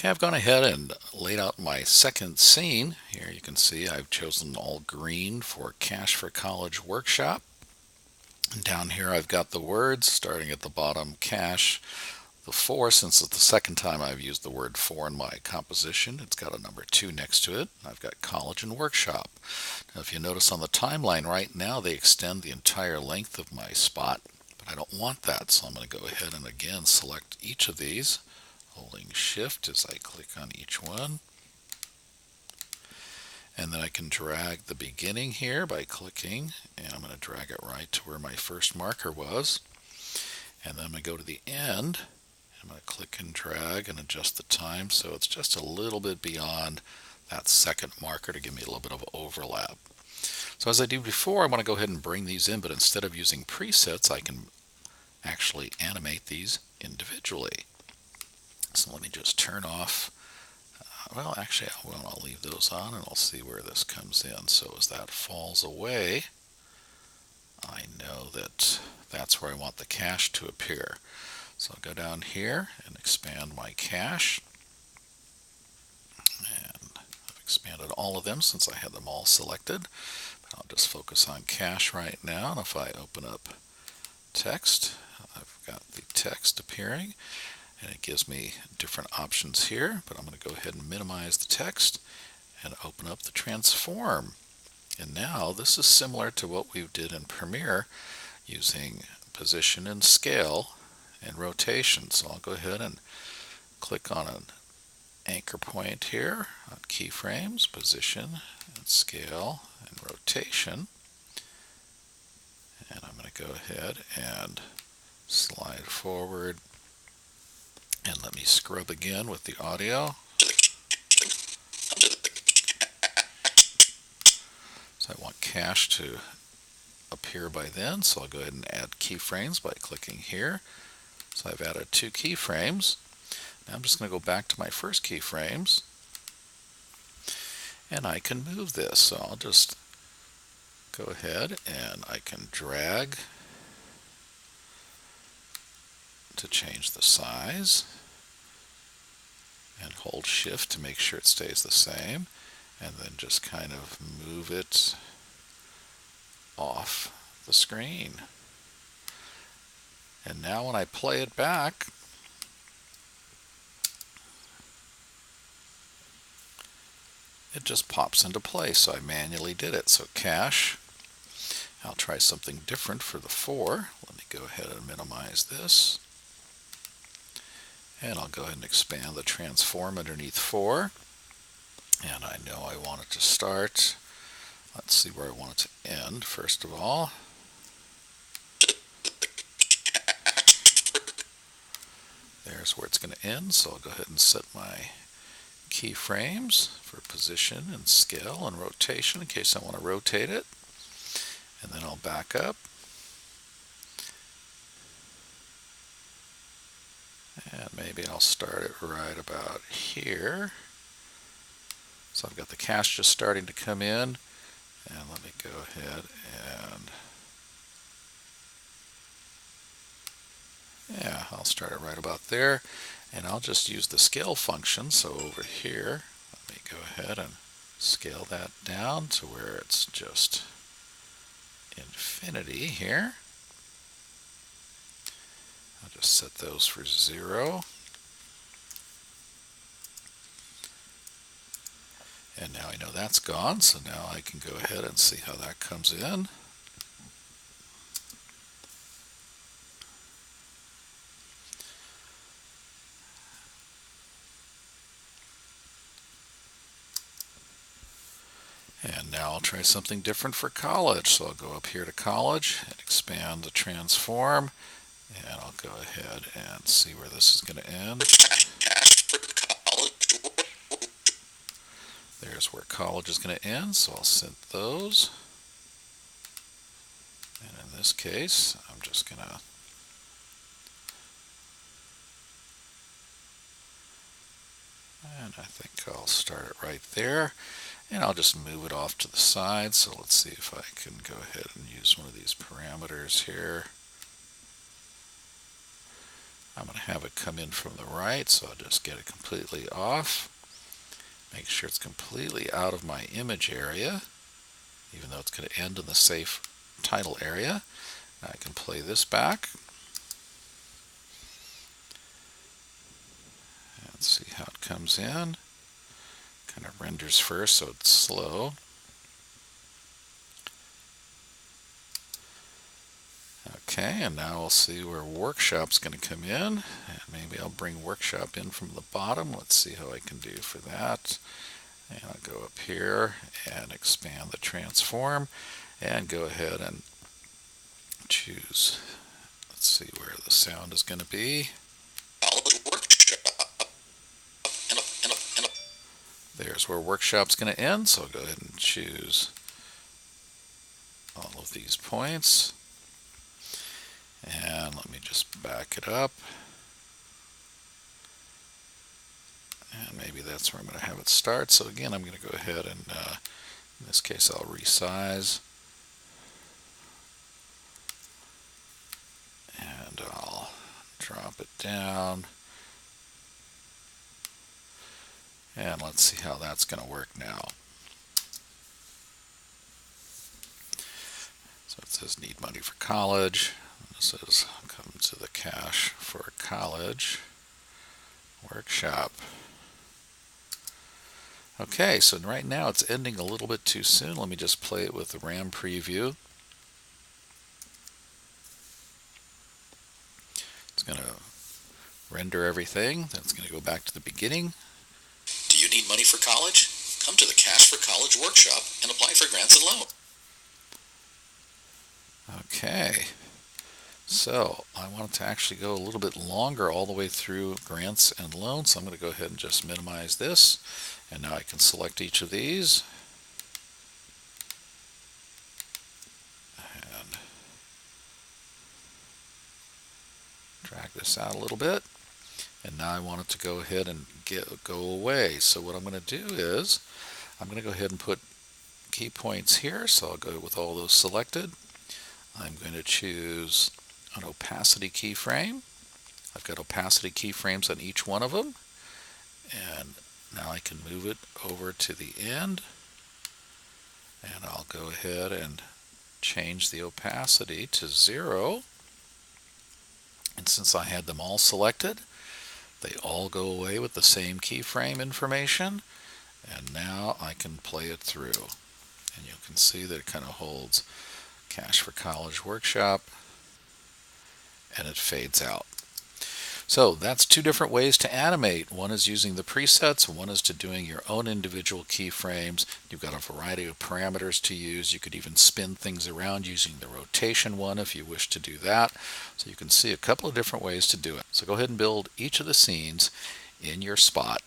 Okay, I've gone ahead and laid out my second scene. Here you can see I've chosen all green for Cash for College workshop. And down here I've got the words starting at the bottom, cash. The 4, since it's the second time I've used the word for in my composition, it's got a number 2 next to it. I've got college and workshop. Now if you notice on the timeline right now, they extend the entire length of my spot, but I don't want that, so I'm going to go ahead and again select each of these, holding shift as I click on each one. And then I can drag the beginning here by clicking, and I'm going to drag it right to where my first marker was. And then I'm going to go to the end. I'm going to click and drag and adjust the time so it's just a little bit beyond that second marker to give me a little bit of overlap. So as I did before, I want to go ahead and bring these in, but instead of using presets, I can actually animate these individually. So let me just turn off, well actually I'll leave those on and I'll see where this comes in. So as that falls away, I know that that's where I want the cash to appear. So I'll go down here and expand my cache, and I've expanded all of them since I had them all selected, but I'll just focus on cache right now. And if I open up text, I've got the text appearing and it gives me different options here, but I'm going to go ahead and minimize the text and open up the transform. And now this is similar to what we did in Premiere using position and scale and rotation. So I'll go ahead and click on an anchor point here on keyframes, position and scale and rotation. And I'm going to go ahead and slide forward, and let me scrub again with the audio. So I want cache to appear by then, so I'll go ahead and add keyframes by clicking here. So I've added 2 keyframes. Now I'm just going to go back to my first keyframes, and I can move this. So I'll just go ahead and I can drag to change the size and hold shift to make sure it stays the same, and then just kind of move it off the screen. And now when I play it back, it just pops into place. So I manually did it. So cache, I'll try something different for the 4. Let me go ahead and minimize this. And I'll go ahead and expand the transform underneath 4. And I know I want it to start. Let's see where I want it to end first of all. There's where it's going to end. So I'll go ahead and set my keyframes for position and scale and rotation in case I want to rotate it. And then I'll back up. And maybe I'll start it right about here. So I've got the cache just starting to come in. And let me go ahead and, yeah, I'll start it right about there. And I'll just use the scale function. So over here, let me go ahead and scale that down to where it's just infinity here. I'll just set those for 0. And now I know that's gone, so now I can go ahead and see how that comes in. And now I'll try something different for college. So I'll go up here to college and expand the transform. And I'll go ahead and see where this is going to end. There's where college is going to end, so I'll set those. And in this case, I'm just going to and I think I'll start it right there. And I'll just move it off to the side. So let's see if I can go ahead and use one of these parameters here. I'm going to have it come in from the right, so I'll just get it completely off. Make sure it's completely out of my image area, even though it's going to end in the safe title area. Now I can play this back and see how it comes in. Kind of renders first, so it's slow. Okay, and now we'll see where Workshop's going to come in. And maybe I'll bring Workshop in from the bottom. Let's see how I can do for that. And I'll go up here and expand the transform and go ahead and choose. Let's see where the sound is going to be. There's where Workshop's going to end, so I'll go ahead and choose all of these points. And let me just back it up. And maybe that's where I'm going to have it start. So again, I'm going to go ahead and, in this case, I'll resize. And I'll drop it down. And let's see how that's going to work now. So it says need money for college. It says come to the cash for college workshop. Okay, so right now it's ending a little bit too soon. Let me just play it with the RAM preview. It's going to render everything. Then it's going to go back to the beginning. Do you need money for college? Come to the Cash for College workshop and apply for grants and loans. Okay, so I want it to actually go a little bit longer all the way through grants and loans. So I'm going to go ahead and just minimize this. And now I can select each of these. And drag this out a little bit. And now I want it to go ahead and go away. So what I'm going to do is I'm going to go ahead and put key points here. So I'll go with all those selected. I'm going to choose an opacity keyframe. I've got opacity keyframes on each one of them. And now I can move it over to the end. And I'll go ahead and change the opacity to 0. And since I had them all selected, they all go away with the same keyframe information. And now I can play it through. And you can see that it kind of holds Cash for College Workshop, and it fades out. So that's two different ways to animate. One is using the presets, one is to doing your own individual keyframes. You've got a variety of parameters to use. You could even spin things around using the rotation one if you wish to do that. So you can see a couple of different ways to do it. So go ahead and build each of the scenes in your spot.